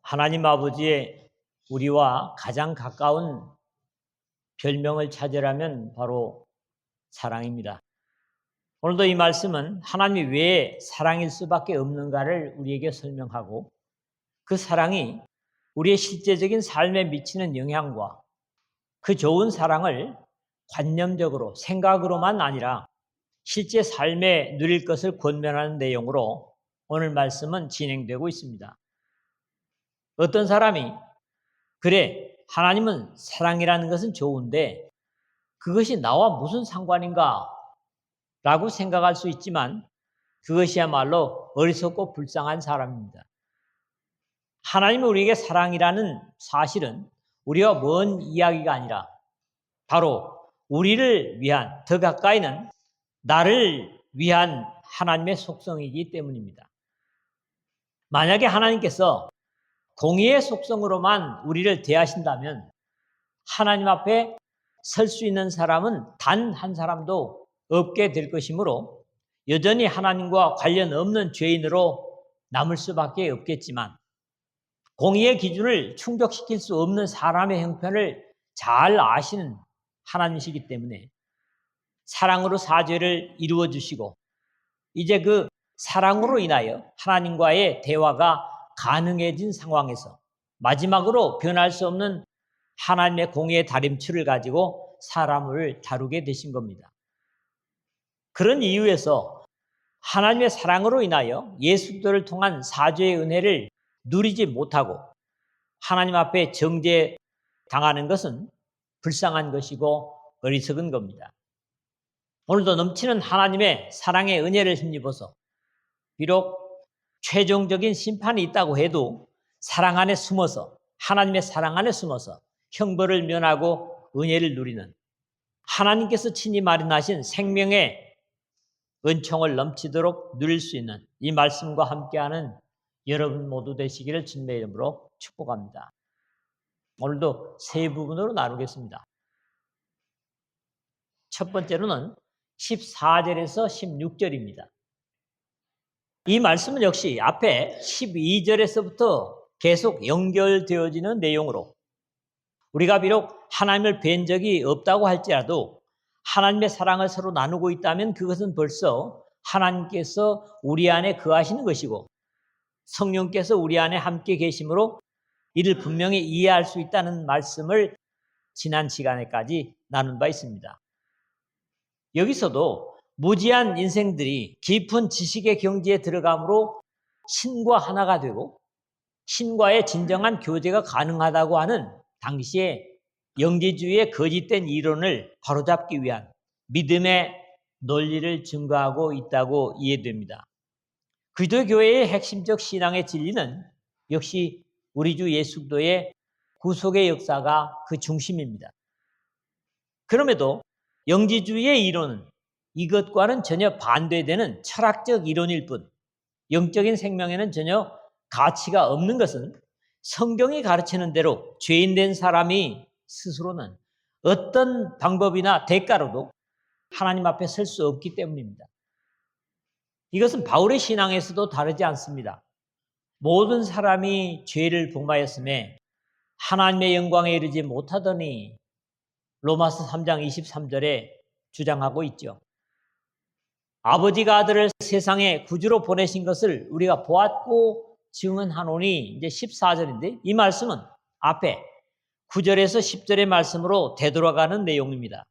하나님 아버지의 우리와 가장 가까운 별명을 찾으라면 바로 사랑입니다. 오늘도 이 말씀은 하나님이 왜 사랑일 수밖에 없는가를 우리에게 설명하고 그 사랑이 우리의 실제적인 삶에 미치는 영향과 그 좋은 사랑을 관념적으로 생각으로만 아니라 실제 삶에 누릴 것을 권면하는 내용으로 오늘 말씀은 진행되고 있습니다. 어떤 사람이 그래, 하나님은 사랑이라는 것은 좋은데 그것이 나와 무슨 상관인가? 라고 생각할 수 있지만 그것이야말로 어리석고 불쌍한 사람입니다. 하나님이 우리에게 사랑이라는 사실은 우리와 먼 이야기가 아니라 바로 우리를 위한, 더 가까이는 나를 위한 하나님의 속성이기 때문입니다. 만약에 하나님께서 공의의 속성으로만 우리를 대하신다면 하나님 앞에 설 수 있는 사람은 단 한 사람도 없게 될 것이므로 여전히 하나님과 관련 없는 죄인으로 남을 수밖에 없겠지만 공의의 기준을 충족시킬 수 없는 사람의 형편을 잘 아시는 하나님이시기 때문에 사랑으로 사죄를 이루어 주시고 이제 그 사랑으로 인하여 하나님과의 대화가 가능해진 상황에서 마지막으로 변할 수 없는 하나님의 공의의 다림추를 가지고 사람을 다루게 되신 겁니다. 그런 이유에서 하나님의 사랑으로 인하여 예수 그리스도를 통한 사죄의 은혜를 누리지 못하고 하나님 앞에 정죄당하는 것은 불쌍한 것이고 어리석은 겁니다. 오늘도 넘치는 하나님의 사랑의 은혜를 힘입어서 비록 최종적인 심판이 있다고 해도 사랑 안에 숨어서 하나님의 사랑 안에 숨어서 형벌을 면하고 은혜를 누리는 하나님께서 친히 마련하신 생명의 은총을 넘치도록 누릴 수 있는 이 말씀과 함께하는 여러분 모두 되시기를 주님의 이름으로 축복합니다. 오늘도 세 부분으로 나누겠습니다. 첫 번째로는 14절에서 16절입니다. 이 말씀은 역시 앞에 12절에서부터 계속 연결되어지는 내용으로 우리가 비록 하나님을 뵌 적이 없다고 할지라도 하나님의 사랑을 서로 나누고 있다면 그것은 벌써 하나님께서 우리 안에 거하시는 것이고 성령께서 우리 안에 함께 계심으로 이를 분명히 이해할 수 있다는 말씀을 지난 시간에까지 나눈 바 있습니다. 여기서도 무지한 인생들이 깊은 지식의 경지에 들어감으로 신과 하나가 되고 신과의 진정한 교제가 가능하다고 하는 당시의 영지주의의 거짓된 이론을 바로잡기 위한 믿음의 논리를 증거하고 있다고 이해됩니다. 그리스도 교회의 핵심적 신앙의 진리는 역시 우리 주 예수 그리스도의 구속의 역사가 그 중심입니다. 그럼에도 영지주의의 이론은 이것과는 전혀 반대되는 철학적 이론일 뿐 영적인 생명에는 전혀 가치가 없는 것은 성경이 가르치는 대로 죄인된 사람이 스스로는 어떤 방법이나 대가로도 하나님 앞에 설 수 없기 때문입니다. 이것은 바울의 신앙에서도 다르지 않습니다. 모든 사람이 죄를 범하였음에 하나님의 영광에 이르지 못하더니 로마서 3장 23절에 주장하고 있죠. 아버지가 아들을 세상에 구주로 보내신 것을 우리가 보았고 증언하노니 이제 14절인데 이 말씀은 앞에 9절에서 10절의 말씀으로 되돌아가는 내용입니다.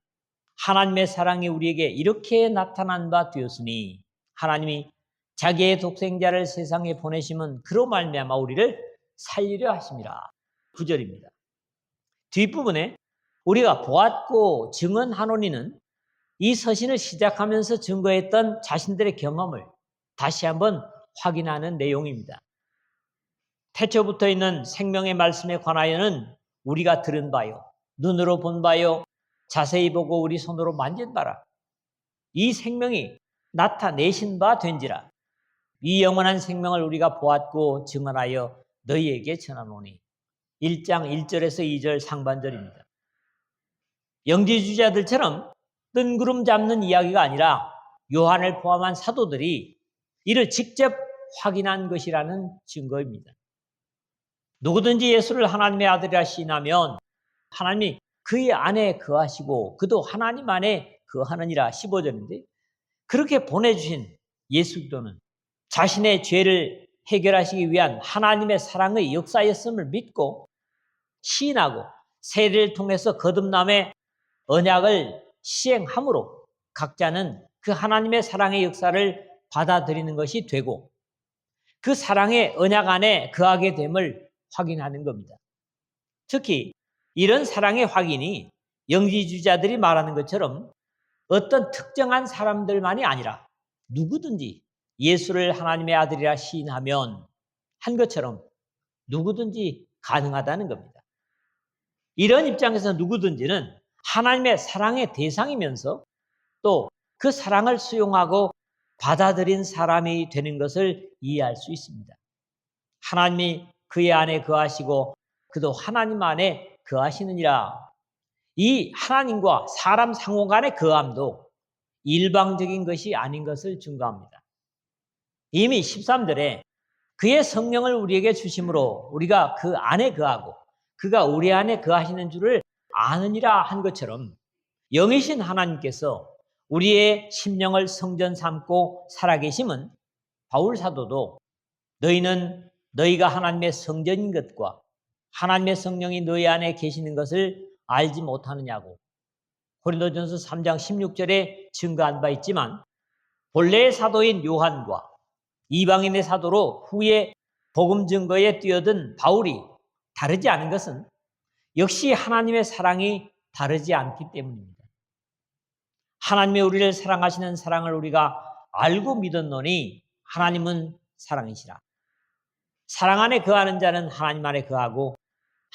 하나님의 사랑이 우리에게 이렇게 나타난 바 되었으니 하나님이 자기의 독생자를 세상에 보내심은 그로 말미암아 우리를 살리려 하심이라. 9절입니다. 뒷부분에 우리가 보았고 증언하노니는 이 서신을 시작하면서 증거했던 자신들의 경험을 다시 한번 확인하는 내용입니다. 태초부터 있는 생명의 말씀에 관하여는 우리가 들은 바요, 눈으로 본 바요, 자세히 보고 우리 손으로 만진 바라. 이 생명이 나타내신 바 된지라. 이 영원한 생명을 우리가 보았고 증언하여 너희에게 전하노니. 1장 1절에서 2절 상반절입니다. 영지주의자들처럼 뜬구름 잡는 이야기가 아니라 요한을 포함한 사도들이 이를 직접 확인한 것이라는 증거입니다. 누구든지 예수를 하나님의 아들이라 시인하면 하나님이 그의 안에 거하시고 그도 하나님 안에 거하느니라 15절인데, 그렇게 보내주신 예수 그리스도는 자신의 죄를 해결하시기 위한 하나님의 사랑의 역사였음을 믿고 시인하고 세례를 통해서 거듭남의 언약을 시행함으로 각자는 그 하나님의 사랑의 역사를 받아들이는 것이 되고 그 사랑의 언약 안에 거하게 됨을 확인하는 겁니다. 특히 이런 사랑의 확인이 영지주의자들이 말하는 것처럼 어떤 특정한 사람들만이 아니라 누구든지 예수를 하나님의 아들이라 시인하면 한 것처럼 누구든지 가능하다는 겁니다. 이런 입장에서 누구든지는 하나님의 사랑의 대상이면서 또 그 사랑을 수용하고 받아들인 사람이 되는 것을 이해할 수 있습니다. 하나님이 그의 안에 거하시고 그도 하나님 안에 거하시느니라. 이 하나님과 사람 상호 간의 거함도 일방적인 것이 아닌 것을 증거합니다. 이미 13절에 그의 성령을 우리에게 주심으로 우리가 그 안에 거하고 그가 우리 안에 거하시는 줄을 아느니라 한 것처럼 영이신 하나님께서 우리의 심령을 성전 삼고 살아계심은 바울 사도도 너희는 너희가 하나님의 성전인 것과 하나님의 성령이 너희 안에 계시는 것을 알지 못하느냐고 고린도전서 3장 16절에 증거한 바 있지만, 본래의 사도인 요한과 이방인의 사도로 후에 복음 증거에 뛰어든 바울이 다르지 않은 것은 역시 하나님의 사랑이 다르지 않기 때문입니다. 하나님의 우리를 사랑하시는 사랑을 우리가 알고 믿었노니 하나님은 사랑이시라. 사랑 안에 거하는 자는 하나님 안에 거하고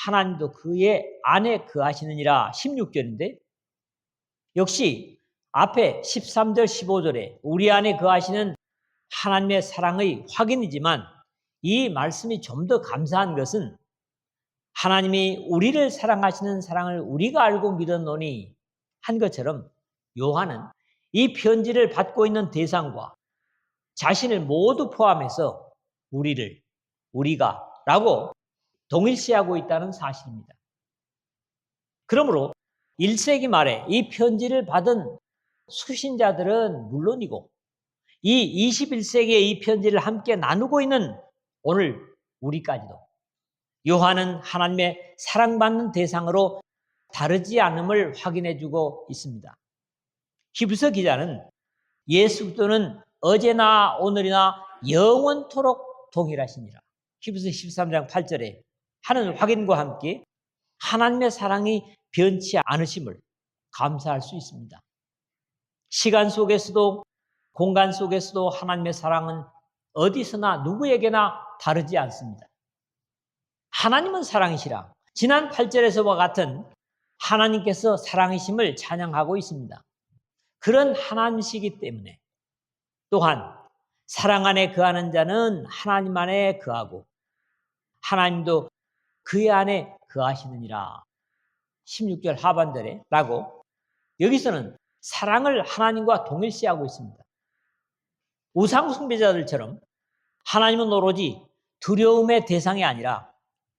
하나님도 그의 안에 거하시느니라 16절인데, 역시 앞에 13절 15절에 우리 안에 거하시는 하나님의 사랑의 확인이지만 이 말씀이 좀 더 감사한 것은 하나님이 우리를 사랑하시는 사랑을 우리가 알고 믿었노니 한 것처럼 요한은 이 편지를 받고 있는 대상과 자신을 모두 포함해서 우리가 라고 동일시하고 있다는 사실입니다. 그러므로 1세기 말에 이 편지를 받은 수신자들은 물론이고 이 21세기에 이 편지를 함께 나누고 있는 오늘 우리까지도 요한은 하나님의 사랑받는 대상으로 다르지 않음을 확인해주고 있습니다. 히브리서 기자는 예수 그리스도는 어제나 오늘이나 영원토록 동일하시니라. 히브리서 13장 8절에 하는 확인과 함께 하나님의 사랑이 변치 않으심을 감사할 수 있습니다. 시간 속에서도 공간 속에서도 하나님의 사랑은 어디서나 누구에게나 다르지 않습니다. 하나님은 사랑이시라. 지난 8절에서와 같은 하나님께서 사랑이심을 찬양하고 있습니다. 그런 하나님이시기 때문에 또한 사랑 안에 거하는 자는 하나님 안에 거하고 하나님도 그의 안에 거하시느니라. 16절 하반절에 라고 여기서는 사랑을 하나님과 동일시하고 있습니다. 우상 숭배자들처럼 하나님은 오로지 두려움의 대상이 아니라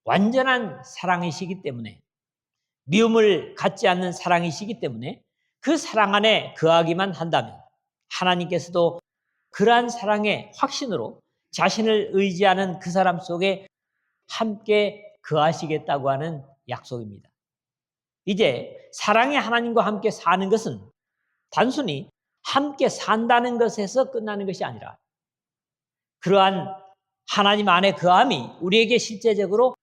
완전한 사랑이시기 때문에, 미움을 갖지 않는 사랑이시기 때문에 그 사랑 안에 거하기만 한다면 하나님께서도 그러한 사랑의 확신으로 자신을 의지하는 그 사람 속에 함께 거하시겠다고 하는 약속입니다. 이제 사랑의 하나님과 함께 사는 것은 단순히 함께 산다는 것에서 끝나는 것이 아니라 그러한 하나님 안에 거함이 우리에게 실제적으로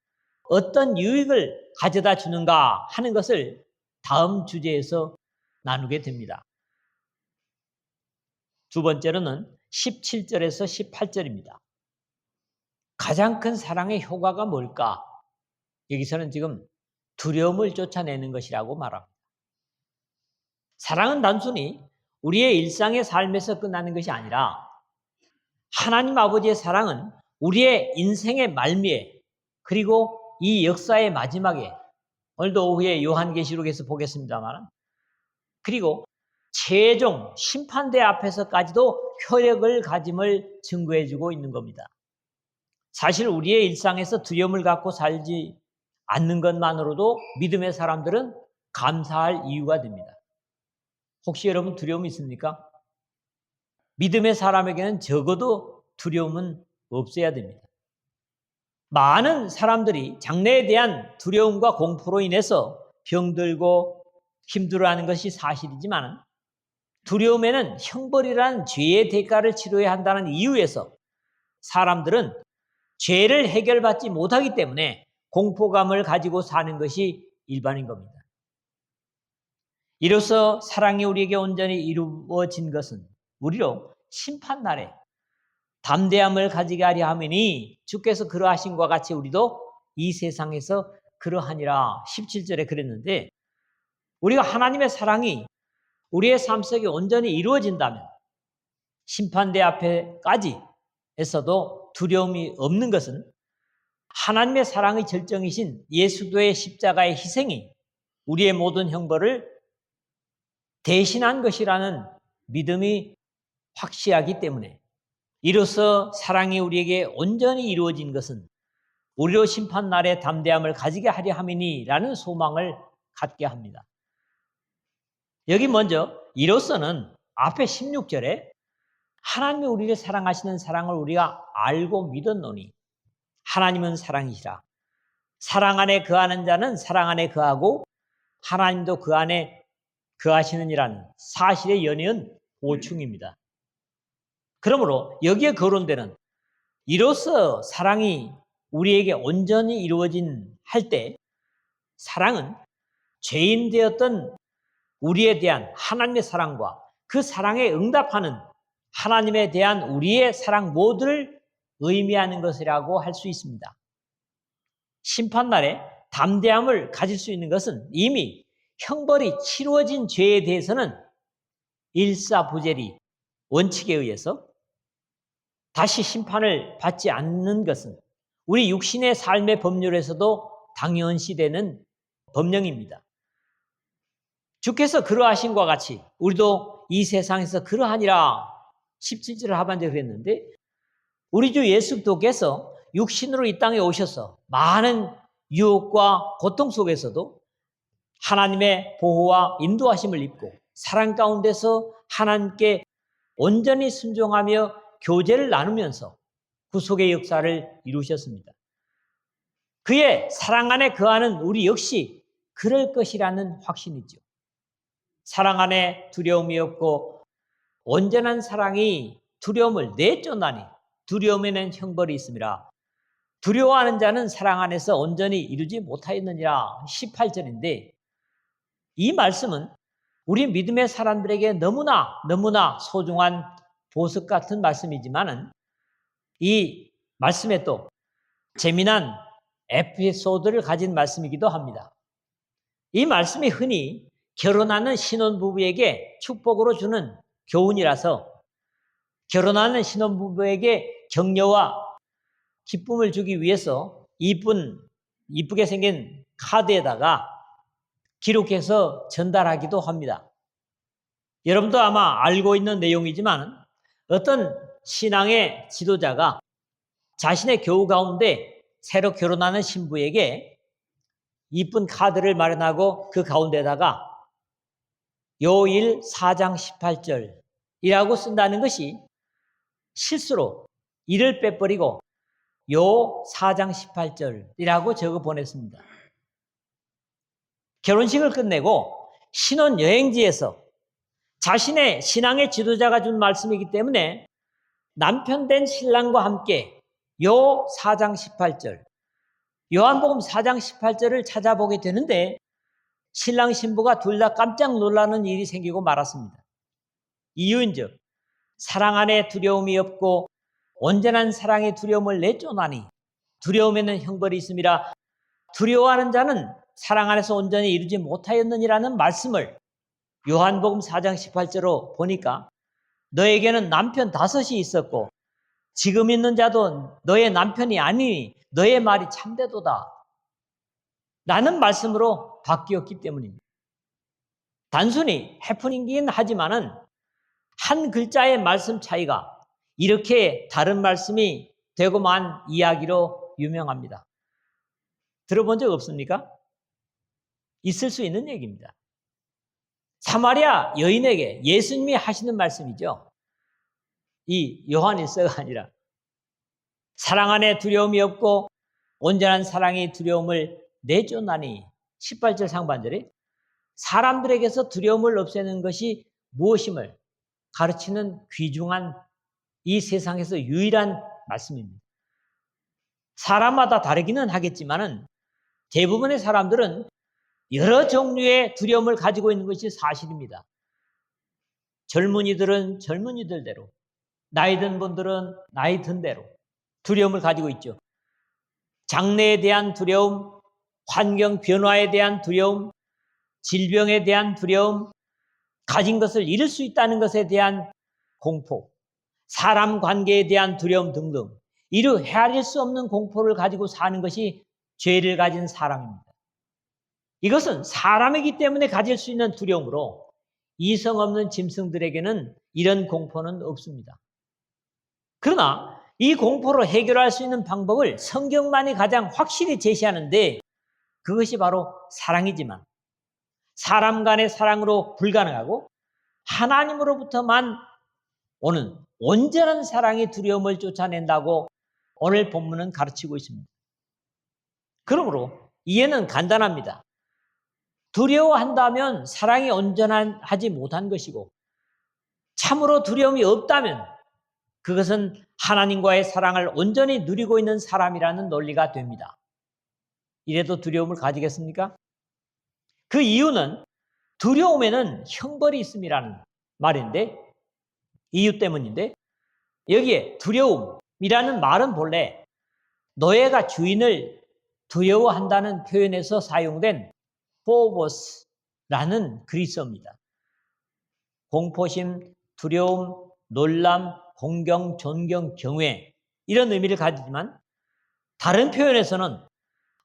어떤 유익을 가져다 주는가 하는 것을 다음 주제에서 나누게 됩니다. 두 번째로는 17절에서 18절입니다. 가장 큰 사랑의 효과가 뭘까? 여기서는 지금 두려움을 쫓아내는 것이라고 말합니다. 사랑은 단순히 우리의 일상의 삶에서 끝나는 것이 아니라 하나님 아버지의 사랑은 우리의 인생의 말미에 그리고 이 역사의 마지막에, 오늘도 오후에 요한계시록에서 보겠습니다만, 그리고 최종 심판대 앞에서까지도 효력을 가짐을 증거해주고 있는 겁니다. 사실 우리의 일상에서 두려움을 갖고 살지 않는 것만으로도 믿음의 사람들은 감사할 이유가 됩니다. 혹시 여러분 두려움이 있습니까? 믿음의 사람에게는 적어도 두려움은 없어야 됩니다. 많은 사람들이 장래에 대한 두려움과 공포로 인해서 병들고 힘들어하는 것이 사실이지만 두려움에는 형벌이라는 죄의 대가를 치러야 한다는 이유에서 사람들은 죄를 해결받지 못하기 때문에 공포감을 가지고 사는 것이 일반인 겁니다. 이로써 사랑이 우리에게 온전히 이루어진 것은 우리로 심판날에 담대함을 가지게 하려 함이니 주께서 그러하신 것 같이 우리도 이 세상에서 그러하니라. 17절에 그랬는데 우리가 하나님의 사랑이 우리의 삶 속에 온전히 이루어진다면 심판대 앞에까지 에서도 두려움이 없는 것은 하나님의 사랑의 절정이신 예수도의 십자가의 희생이 우리의 모든 형벌을 대신한 것이라는 믿음이 확실하기 때문에 이로써 사랑이 우리에게 온전히 이루어진 것은 우리로 심판날에 담대함을 가지게 하려 함이니라는 소망을 갖게 합니다. 여기 먼저 이로써는 앞에 16절에 하나님이 우리를 사랑하시는 사랑을 우리가 알고 믿었노니 하나님은 사랑이시라. 사랑 안에 거하는 자는 사랑 안에 거하고 하나님도 그 안에 거하시느니라는 사실의 연이은 보충입니다. 그러므로 여기에 거론되는 이로써 사랑이 우리에게 온전히 이루어진 할 때 사랑은 죄인 되었던 우리에 대한 하나님의 사랑과 그 사랑에 응답하는 하나님에 대한 우리의 사랑 모두를 의미하는 것이라고 할 수 있습니다. 심판날에 담대함을 가질 수 있는 것은 이미 형벌이 치루어진 죄에 대해서는 일사부재리 원칙에 의해서 다시 심판을 받지 않는 것은 우리 육신의 삶의 법률에서도 당연시되는 법령입니다. 주께서 그러하신 것과 같이 우리도 이 세상에서 그러하니라 17절 하반절에 그랬는데 우리 주 예수께서 육신으로 이 땅에 오셔서 많은 유혹과 고통 속에서도 하나님의 보호와 인도하심을 입고 사랑 가운데서 하나님께 온전히 순종하며 교제를 나누면서 구속의 역사를 이루셨습니다. 그의 사랑 안에 거하는 우리 역시 그럴 것이라는 확신이죠. 사랑 안에 두려움이 없고 온전한 사랑이 두려움을 내쫓나니 두려움에는 형벌이 있음이라. 두려워하는 자는 사랑 안에서 온전히 이루지 못하였느니라. 18절인데 이 말씀은 우리 믿음의 사람들에게 너무나 소중한 보석 같은 말씀이지만은 이 말씀에 또 재미난 에피소드를 가진 말씀이기도 합니다. 이 말씀이 흔히 결혼하는 신혼부부에게 축복으로 주는 교훈이라서 결혼하는 신혼부부에게 격려와 기쁨을 주기 위해서 이쁘게 생긴 카드에다가 기록해서 전달하기도 합니다. 여러분도 아마 알고 있는 내용이지만 어떤 신앙의 지도자가 자신의 교우 가운데 새로 결혼하는 신부에게 이쁜 카드를 마련하고 그 가운데다가 요일 4장 18절이라고 쓴다는 것이 실수로 이를 빼버리고 요 4장 18절이라고 적어 보냈습니다. 결혼식을 끝내고 신혼여행지에서 자신의 신앙의 지도자가 준 말씀이기 때문에 남편 된 신랑과 함께 요 4장 18절, 요한복음 4장 18절을 찾아보게 되는데 신랑 신부가 둘 다 깜짝 놀라는 일이 생기고 말았습니다. 이유인즉 사랑 안에 두려움이 없고 온전한 사랑의 두려움을 내쫓나니 두려움에는 형벌이 있음이라. 두려워하는 자는 사랑 안에서 온전히 이루지 못하였느니라는 말씀을 요한복음 4장 18절로 보니까 너에게는 남편 5이 있었고 지금 있는 자도 너의 남편이 아니니 너의 말이 참되도다 라는 말씀으로 바뀌었기 때문입니다. 단순히 해프닝이긴 하지만은 한 글자의 말씀 차이가 이렇게 다른 말씀이 되고 만 이야기로 유명합니다. 들어본 적 없습니까? 있을 수 있는 얘기입니다. 사마리아 여인에게 예수님이 하시는 말씀이죠. 이 요한일서가 아니라 사랑 안에 두려움이 없고 온전한 사랑이 두려움을 내쫓나니 18절 상반절에 사람들에게서 두려움을 없애는 것이 무엇임을 가르치는 귀중한 이 세상에서 유일한 말씀입니다. 사람마다 다르기는 하겠지만은 대부분의 사람들은 여러 종류의 두려움을 가지고 있는 것이 사실입니다. 젊은이들은 젊은이들대로, 나이 든 분들은 나이 든 대로 두려움을 가지고 있죠. 장래에 대한 두려움, 환경 변화에 대한 두려움, 질병에 대한 두려움, 가진 것을 잃을 수 있다는 것에 대한 공포, 사람 관계에 대한 두려움 등등 이루 헤아릴 수 없는 공포를 가지고 사는 것이 죄를 가진 사람입니다. 이것은 사람이기 때문에 가질 수 있는 두려움으로 이성 없는 짐승들에게는 이런 공포는 없습니다. 그러나 이 공포를 해결할 수 있는 방법을 성경만이 가장 확실히 제시하는데 그것이 바로 사랑이지만 사람 간의 사랑으로 불가능하고 하나님으로부터만 오는 온전한 사랑이 두려움을 쫓아낸다고 오늘 본문은 가르치고 있습니다. 그러므로 이해는 간단합니다. 두려워한다면 사랑이 온전하지 못한 것이고 참으로 두려움이 없다면 그것은 하나님과의 사랑을 온전히 누리고 있는 사람이라는 논리가 됩니다. 이래도 두려움을 가지겠습니까? 그 이유는 두려움에는 형벌이 있음이라는 말인데 이유 때문인데 여기에 두려움이라는 말은 본래 노예가 주인을 두려워한다는 표현에서 사용된 포보스라는 그리스어입니다. 공포심, 두려움, 놀람, 공경, 존경, 경외 이런 의미를 가지지만 다른 표현에서는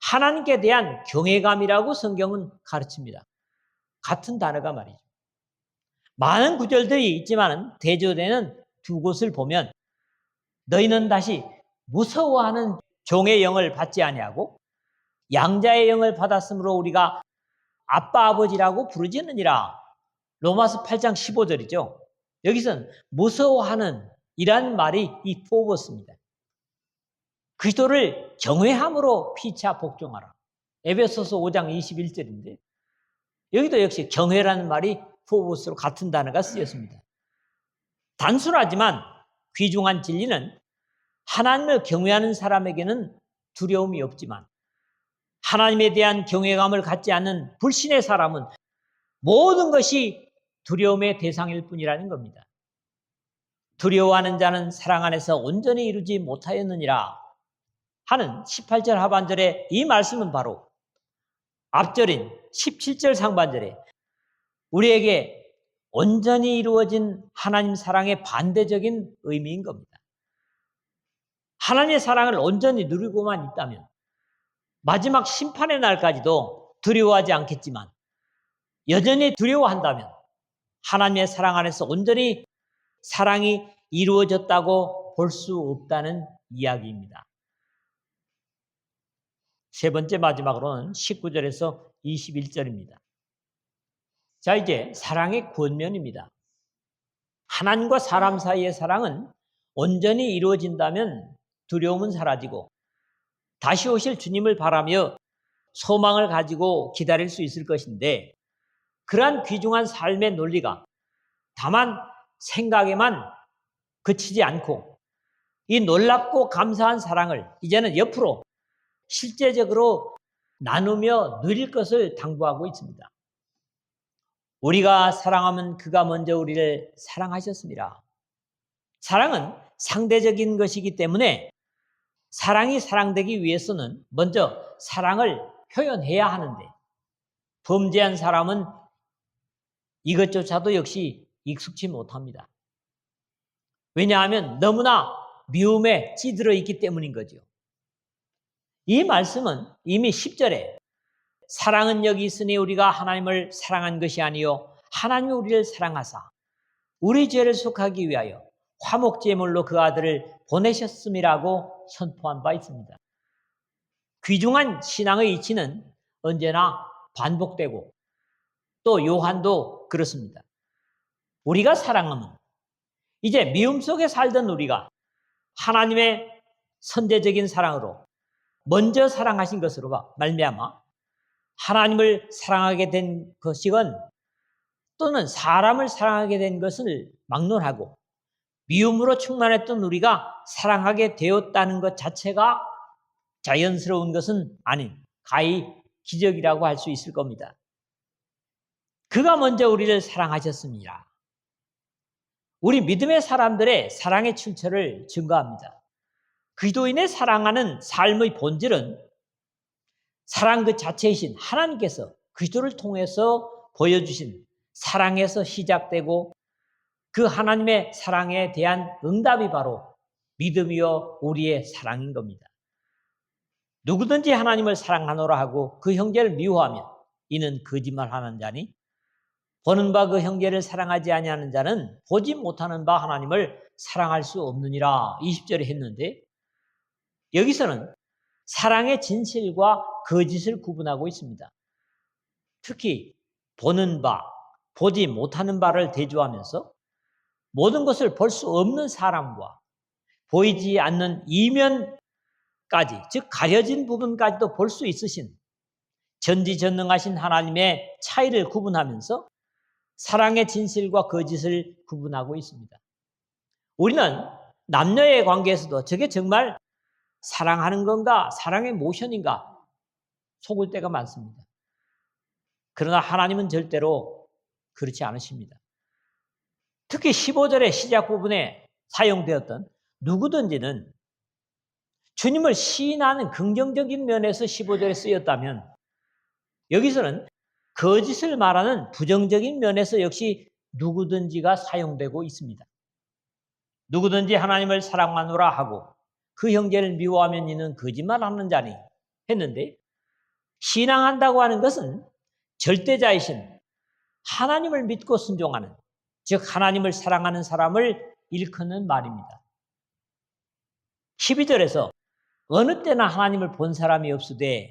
하나님께 대한 경외감이라고 성경은 가르칩니다. 같은 단어가 말이죠. 많은 구절들이 있지만 대조되는 두 곳을 보면 너희는 다시 무서워하는 종의 영을 받지 아니하고 양자의 영을 받았으므로 우리가 아빠 아버지라고 부르짖느니라. 로마서 8장 15절이죠. 여기서는 무서워하는 이란 말이 이 포버스입니다. 그리스도를 경외함으로 피차 복종하라. 에베소서 5장 21절인데 여기도 역시 경외라는 말이 포버스로 같은 단어가 쓰였습니다. 단순하지만 귀중한 진리는 하나님을 경외하는 사람에게는 두려움이 없지만 하나님에 대한 경외감을 갖지 않는 불신의 사람은 모든 것이 두려움의 대상일 뿐이라는 겁니다. 두려워하는 자는 사랑 안에서 온전히 이루지 못하였느니라 하는 18절 하반절의 이 말씀은 바로 앞절인 17절 상반절에 우리에게 온전히 이루어진 하나님 사랑의 반대적인 의미인 겁니다. 하나님의 사랑을 온전히 누리고만 있다면 마지막 심판의 날까지도 두려워하지 않겠지만 여전히 두려워한다면 하나님의 사랑 안에서 온전히 사랑이 이루어졌다고 볼 수 없다는 이야기입니다. 세 번째 마지막으로는 19절에서 21절입니다. 자, 이제 사랑의 권면입니다. 하나님과 사람 사이의 사랑은 온전히 이루어진다면 두려움은 사라지고 다시 오실 주님을 바라며 소망을 가지고 기다릴 수 있을 것인데 그러한 귀중한 삶의 논리가 다만 생각에만 그치지 않고 이 놀랍고 감사한 사랑을 이제는 옆으로 실제적으로 나누며 누릴 것을 당부하고 있습니다. 우리가 사랑하면 그가 먼저 우리를 사랑하셨습니다. 사랑은 상대적인 것이기 때문에 사랑이 사랑되기 위해서는 먼저 사랑을 표현해야 하는데 범죄한 사람은 이것조차도 역시 익숙치 못합니다. 왜냐하면 너무나 미움에 찌들어 있기 때문인 거죠. 이 말씀은 이미 10절에 사랑은 여기 있으니 우리가 하나님을 사랑한 것이 아니요 하나님이 우리를 사랑하사 우리 죄를 속하기 위하여 화목제물로 그 아들을 보내셨음이라고 선포한 바 있습니다. 귀중한 신앙의 이치는 언제나 반복되고 또 요한도 그렇습니다. 우리가 사랑하면 이제 미움 속에 살던 우리가 하나님의 선제적인 사랑으로 먼저 사랑하신 것으로 말미암아 하나님을 사랑하게 된 것이건 또는 사람을 사랑하게 된 것을 막론하고 미움으로 충만했던 우리가 사랑하게 되었다는 것 자체가 자연스러운 것은 아닌 가히 기적이라고 할 수 있을 겁니다. 그가 먼저 우리를 사랑하셨습니다. 우리 믿음의 사람들의 사랑의 출처를 증거합니다. 그리스도인의 사랑하는 삶의 본질은 사랑 그 자체이신 하나님께서 그리스도를 통해서 보여주신 사랑에서 시작되고 그 하나님의 사랑에 대한 응답이 바로 믿음이요 우리의 사랑인 겁니다. 누구든지 하나님을 사랑하노라 하고 그 형제를 미워하면 이는 거짓말하는 자니 보는 바 그 형제를 사랑하지 아니하는 자는 보지 못하는 바 하나님을 사랑할 수 없느니라 20절에 했는데 여기서는 사랑의 진실과 거짓을 구분하고 있습니다. 특히 보는 바, 보지 못하는 바를 대조하면서 모든 것을 볼 수 없는 사람과 보이지 않는 이면까지, 즉 가려진 부분까지도 볼 수 있으신 전지전능하신 하나님의 차이를 구분하면서 사랑의 진실과 거짓을 구분하고 있습니다. 우리는 남녀의 관계에서도 저게 정말 사랑하는 건가, 사랑의 모션인가 속을 때가 많습니다. 그러나 하나님은 절대로 그렇지 않으십니다. 특히 15절의 시작 부분에 사용되었던 누구든지는 주님을 시인하는 긍정적인 면에서 15절에 쓰였다면 여기서는 거짓을 말하는 부정적인 면에서 역시 누구든지가 사용되고 있습니다. 누구든지 하나님을 사랑하노라 하고 그 형제를 미워하면 이는 거짓말하는 자니 했는데 신앙한다고 하는 것은 절대자이신 하나님을 믿고 순종하는 즉 하나님을 사랑하는 사람을 일컫는 말입니다. 12절에서 어느 때나 하나님을 본 사람이 없으되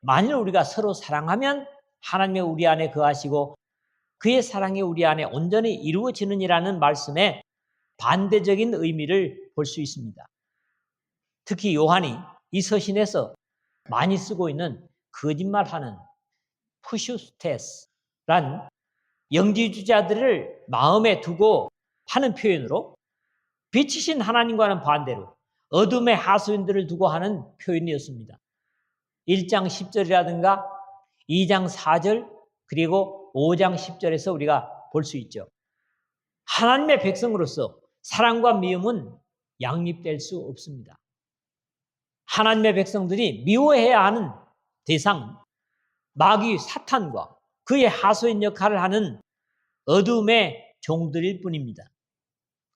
만일 우리가 서로 사랑하면 하나님의 우리 안에 거하시고 그의 사랑이 우리 안에 온전히 이루어지느니라는 말씀에 반대적인 의미를 볼 수 있습니다. 특히 요한이 이 서신에서 많이 쓰고 있는 거짓말하는 푸슈스테스란 영지주자들을 마음에 두고 하는 표현으로 빛이신 하나님과는 반대로 어둠의 하수인들을 두고 하는 표현이었습니다. 1장 10절이라든가 2장 4절 그리고 5장 10절에서 우리가 볼 수 있죠. 하나님의 백성으로서 사랑과 미움은 양립될 수 없습니다. 하나님의 백성들이 미워해야 하는 대상은 마귀 사탄과 그의 하수인 역할을 하는 어둠의 종들일 뿐입니다.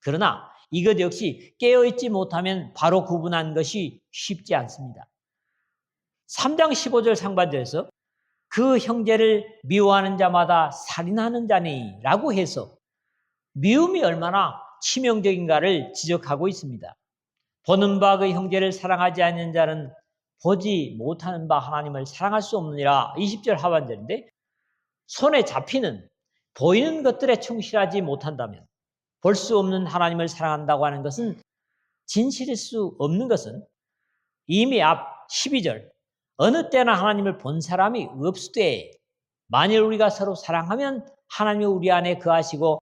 그러나 이것 역시 깨어있지 못하면 바로 구분하는 것이 쉽지 않습니다. 3장 15절 상반절에서 그 형제를 미워하는 자마다 살인하는 자니 라고 해서 미움이 얼마나 치명적인가를 지적하고 있습니다. 보는 바 그 형제를 사랑하지 않는 자는 보지 못하는 바 하나님을 사랑할 수 없느니라 20절 하반절인데 손에 잡히는 보이는 것들에 충실하지 못한다면 볼 수 없는 하나님을 사랑한다고 하는 것은 진실일 수 없는 것은 이미 앞 12절 어느 때나 하나님을 본 사람이 없으되 만일 우리가 서로 사랑하면 하나님이 우리 안에 거하시고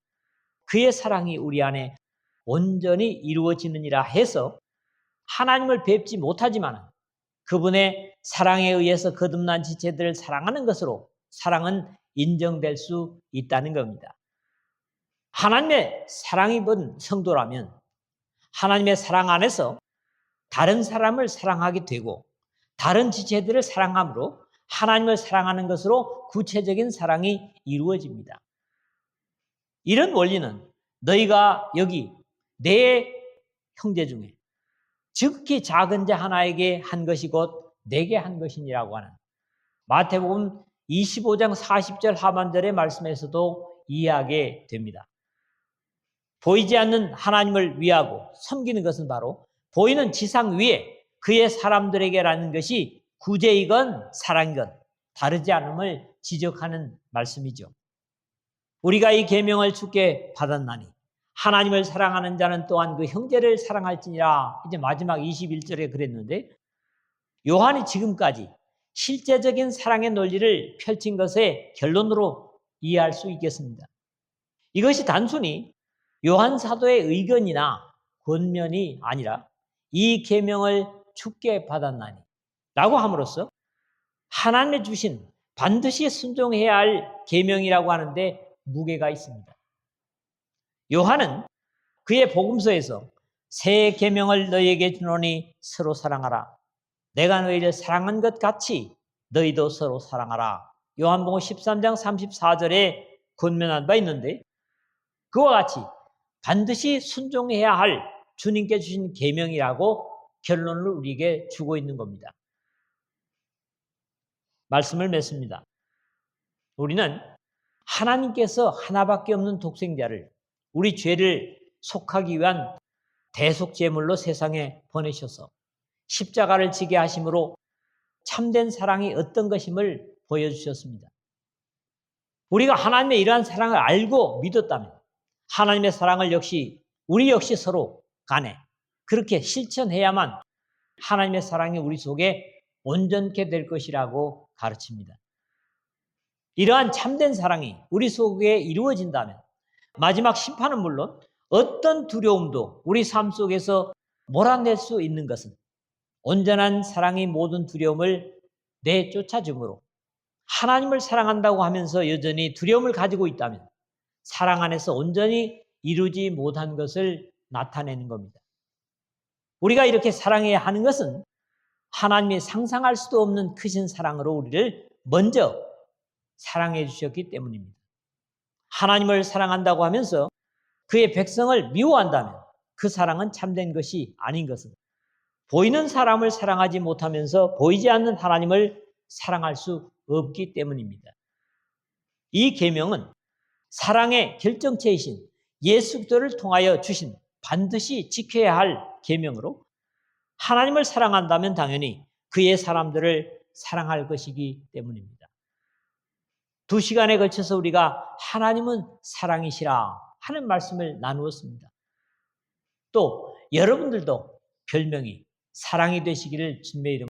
그의 사랑이 우리 안에 온전히 이루어지느니라 해서 하나님을 뵙지 못하지만 그분의 사랑에 의해서 거듭난 지체들을 사랑하는 것으로 사랑은 인정될 수 있다는 겁니다. 하나님의 사랑 입은 성도라면 하나님의 사랑 안에서 다른 사람을 사랑하게 되고 다른 지체들을 사랑함으로 하나님을 사랑하는 것으로 구체적인 사랑이 이루어집니다. 이런 원리는 너희가 여기 내 형제 중에 지극히 작은 자 하나에게 한 것이 곧 내게 한 것이니라고 하는 마태복음 25장 40절 하반절의 말씀에서도 이해하게 됩니다. 보이지 않는 하나님을 위하고 섬기는 것은 바로 보이는 지상 위에 그의 사람들에게라는 것이 구제이건 사랑이건 다르지 않음을 지적하는 말씀이죠. 우리가 이 계명을 주께 받았나니 하나님을 사랑하는 자는 또한 그 형제를 사랑할지니라. 이제 마지막 21절에 그랬는데, 요한이 지금까지 실제적인 사랑의 논리를 펼친 것의 결론으로 이해할 수 있겠습니다. 이것이 단순히 요한 사도의 의견이나 권면이 아니라 이 계명을 주께 받았나니 라고 함으로써 하나님이 주신 반드시 순종해야 할 계명이라고 하는데 무게가 있습니다. 요한은 그의 복음서에서 새 계명을 너희에게 주노니 서로 사랑하라. 내가 너희를 사랑한 것 같이 너희도 서로 사랑하라. 요한복음 13장 34절에 권면한 바 있는데, 그와 같이 반드시 순종해야 할 주님께 주신 계명이라고 결론을 우리에게 주고 있는 겁니다. 말씀을 맺습니다. 우리는 하나님께서 하나밖에 없는 독생자를 우리 죄를 속하기 위한 대속제물로 세상에 보내셔서 십자가를 지게 하심으로 참된 사랑이 어떤 것임을 보여주셨습니다. 우리가 하나님의 이러한 사랑을 알고 믿었다면 하나님의 사랑을 우리 역시 서로 간에 그렇게 실천해야만 하나님의 사랑이 우리 속에 온전케 될 것이라고 가르칩니다. 이러한 참된 사랑이 우리 속에 이루어진다면 마지막 심판은 물론 어떤 두려움도 우리 삶 속에서 몰아낼 수 있는 것은 온전한 사랑이 모든 두려움을 내쫓아줌으로, 하나님을 사랑한다고 하면서 여전히 두려움을 가지고 있다면 사랑 안에서 온전히 이루지 못한 것을 나타내는 겁니다. 우리가 이렇게 사랑해야 하는 것은 하나님이 상상할 수도 없는 크신 사랑으로 우리를 먼저 사랑해 주셨기 때문입니다. 하나님을 사랑한다고 하면서 그의 백성을 미워한다면 그 사랑은 참된 것이 아닌 것은 보이는 사람을 사랑하지 못하면서 보이지 않는 하나님을 사랑할 수 없기 때문입니다. 이 계명은 사랑의 결정체이신 예수 그리스도를 통하여 주신 반드시 지켜야 할 계명으로, 하나님을 사랑한다면 당연히 그의 사람들을 사랑할 것이기 때문입니다. 2시간에 걸쳐서 우리가 하나님은 사랑이시라 하는 말씀을 나누었습니다. 또 여러분들도 별명이 사랑이 되시기를 주님의 이름으로